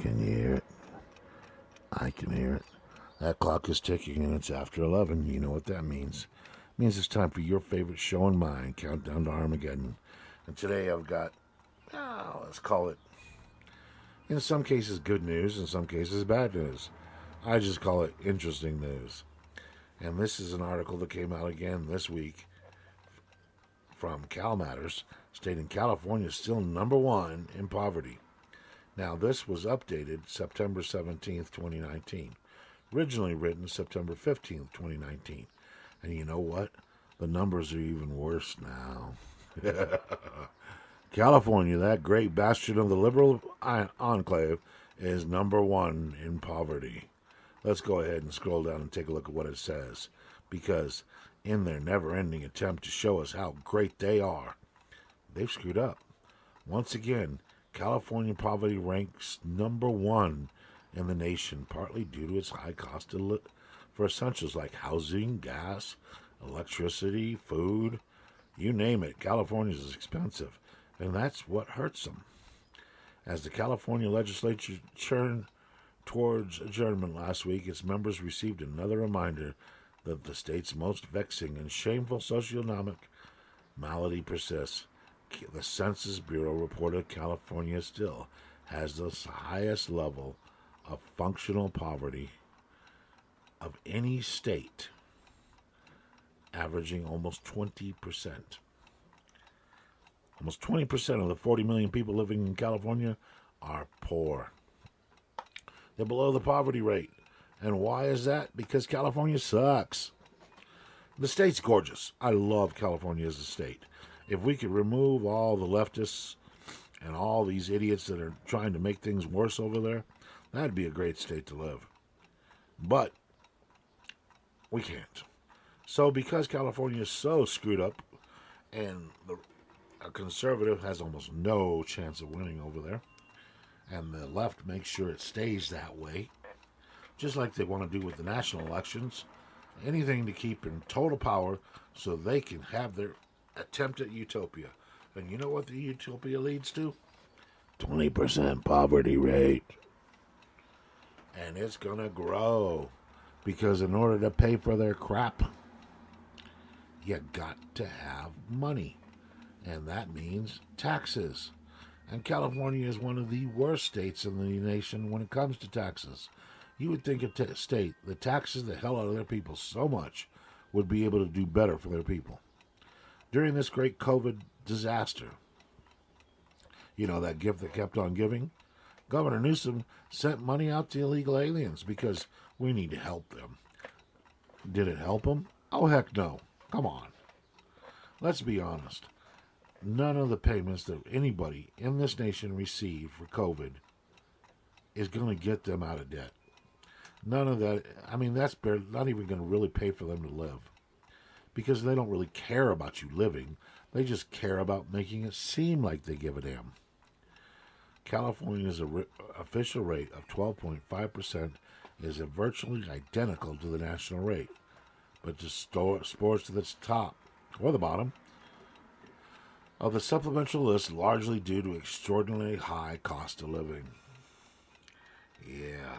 Can you hear it? I can hear it. That clock is ticking and it's after 11. You know what that means. It means it's time for your favorite show and mine, Countdown to Armageddon. And today I've got, let's call it, in some cases good news, in some cases bad news. I just call it interesting news. And this is an article that came out again this week from Cal Matters, stating California is still number one in poverty. Now, this was updated September 17th, 2019. Originally written September 15th, 2019. And you know what? The numbers are even worse now. California, that great bastion of the liberal enclave, is number one in poverty. Let's go ahead and scroll down and take a look at what it says. Because in their never-ending attempt to show us how great they are, they've screwed up. Once again, California poverty ranks number one in the nation, partly due to its high cost for essentials like housing, gas, electricity, food, you name it. California is expensive, and that's what hurts them. As the California legislature turned towards adjournment last week, its members received another reminder that the state's most vexing and shameful socioeconomic malady persists. The Census Bureau reported California still has the highest level of functional poverty of any state, averaging almost 20%. Almost 20% of the 40 million people living in California are poor. They're below the poverty rate. And why is that? Because California sucks. The state's gorgeous. I love California as a state. If we could remove all the leftists and all these idiots that are trying to make things worse over there, that'd be a great state to live. But we can't. So because California is so screwed up and a conservative has almost no chance of winning over there, and the left makes sure it stays that way, just like they want to do with the national elections, anything to keep in total power so they can have their attempt at utopia. And you know what the utopia leads to? 20% poverty rate. And it's going to grow. Because in order to pay for their crap, you got to have money. And that means taxes. And California is one of the worst states in the nation when it comes to taxes. You would think a state that taxes the hell out of their people so much would be able to do better for their people. During this great COVID disaster, you know, that gift that kept on giving, Governor Newsom sent money out to illegal aliens because we need to help them. Did it help them? Oh, heck no. Come on. Let's be honest. None of the payments that anybody in this nation received for COVID is going to get them out of debt. None of that. I mean, that's not even going to really pay for them to live. Because they don't really care about you living. They just care about making it seem like they give a damn. California's official rate of 12.5% is virtually identical to the national rate. But the sports to the top, or the bottom, of the supplemental list largely due to extraordinarily high cost of living. Yeah.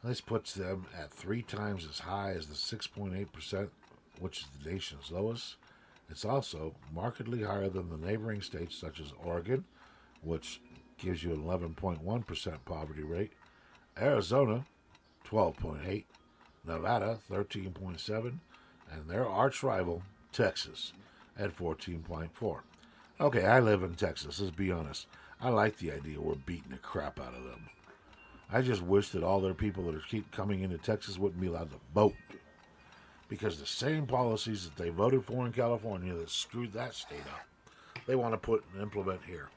This puts them at 3 times as high as the 6.8%, which is the nation's lowest. It's also markedly higher than the neighboring states such as Oregon, which gives you an 11.1% poverty rate, Arizona, 12.8%, Nevada, 13.7%, and their arch rival, Texas, at 14.4%. Okay, I live in Texas, let's be honest. I like the idea we're beating the crap out of them. I just wish that all their people that keep coming into Texas wouldn't be allowed to vote. Because the same policies that they voted for in California that screwed that state up, they want to put and implement here.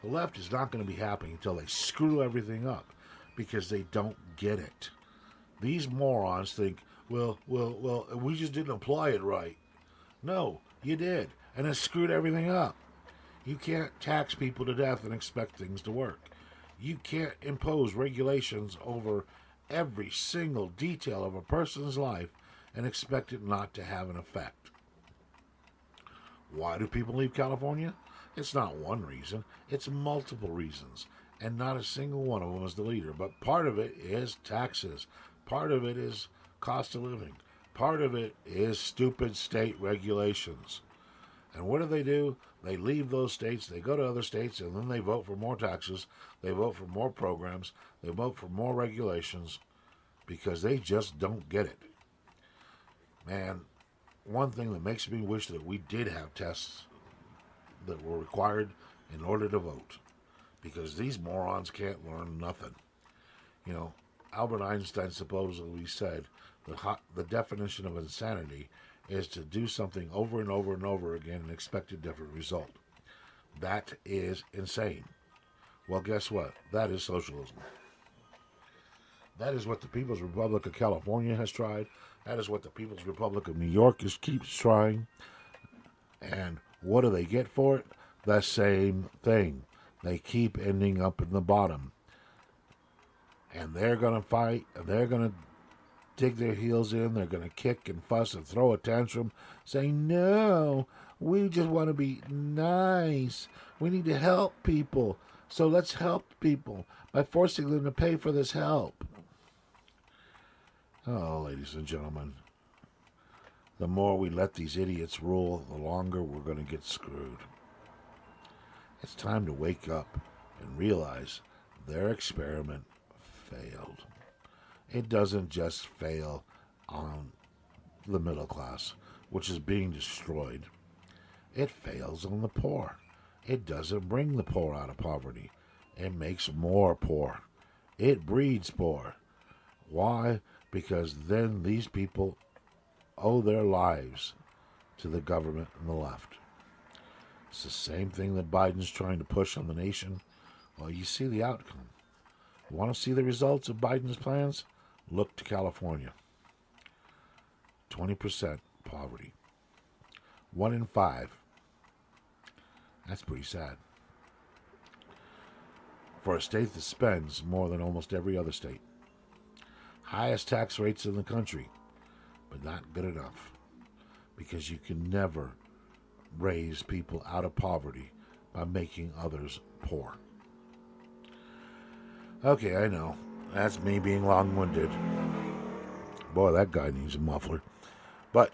The left is not going to be happy until they screw everything up because they don't get it. These morons think, well, we just didn't apply it right. No, you did, and it screwed everything up. You can't tax people to death and expect things to work. You can't impose regulations over every single detail of a person's life and expect it not to have an effect. Why do people leave California? It's not one reason, it's multiple reasons. And not a single one of them is the leader. But part of it is taxes. Part of it is cost of living. Part of it is stupid state regulations. And what do? They leave those states, they go to other states, and then they vote for more taxes. They vote for more programs. They vote for more regulations because they just don't get it. Man, one thing that makes me wish that we did have tests that were required in order to vote, because these morons can't learn nothing. You know, Albert Einstein supposedly said that the definition of insanity is to do something over and over and over again and expect a different result. That is insane. Well, guess what? That is socialism. That is what the People's Republic of California has tried. That is what the People's Republic of New York keeps trying. And what do they get for it? The same thing. They keep ending up in the bottom. And they're going to fight, and they're going to dig their heels in. They're going to kick and fuss and throw a tantrum, saying, no, we just want to be nice. We need to help people. So let's help people by forcing them to pay for this help. Oh, ladies and gentlemen, the more we let these idiots rule, the longer we're going to get screwed. It's time to wake up and realize their experiment failed. It doesn't just fail on the middle class, which is being destroyed. It fails on the poor. It doesn't bring the poor out of poverty. It makes more poor. It breeds poor. Why? Because then these people owe their lives to the government and the left. It's the same thing that Biden's trying to push on the nation. Well, you see the outcome. You want to see the results of Biden's plans? Look to California. 20% poverty. 1 in 5. That's pretty sad. For a state that spends more than almost every other state. Highest tax rates in the country, but not good enough. Because you can never raise people out of poverty by making others poor. Okay, I know. That's me being long-winded. Boy, that guy needs a muffler. But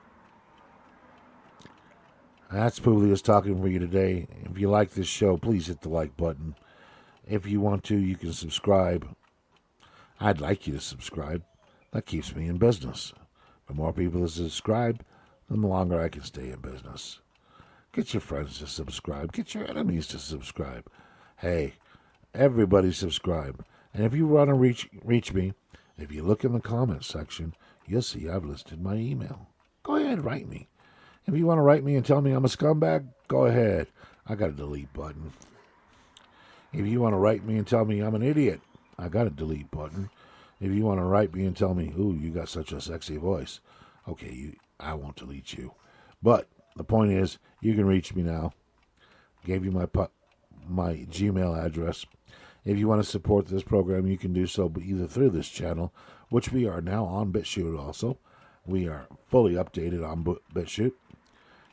that's Publius talking for you today. If you like this show, please hit the like button. If you want to, you can subscribe. I'd like you to subscribe. That keeps me in business. The more people that subscribe, the longer I can stay in business. Get your friends to subscribe. Get your enemies to subscribe. Hey, everybody subscribe. And if you want to reach me, if you look in the comments section, you'll see I've listed my email. Go ahead, write me. If you want to write me and tell me I'm a scumbag, go ahead. I got a delete button. If you want to write me and tell me I'm an idiot, I got a delete button. If you want to write me and tell me, ooh, you got such a sexy voice, okay, I won't delete you. But the point is, you can reach me now. Gave you my Gmail address. If you want to support this program, you can do so either through this channel, which we are now on BitChute also. We are fully updated on BitChute,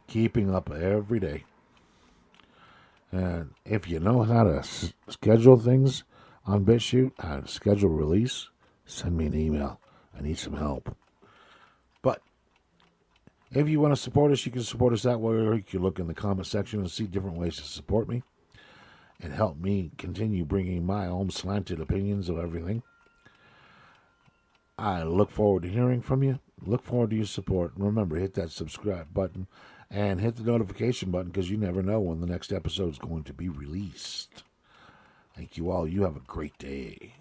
keeping up every day. And if you know how to schedule things on BitChute, how to schedule release, send me an email. I need some help. But if you want to support us, you can support us that way, or you can look in the comment section and see different ways to support me and help me continue bringing my own slanted opinions of everything. I look forward to hearing from you. Look forward to your support. And remember, hit that subscribe button and hit the notification button, because you never know when the next episode is going to be released. Thank you all. You have a great day.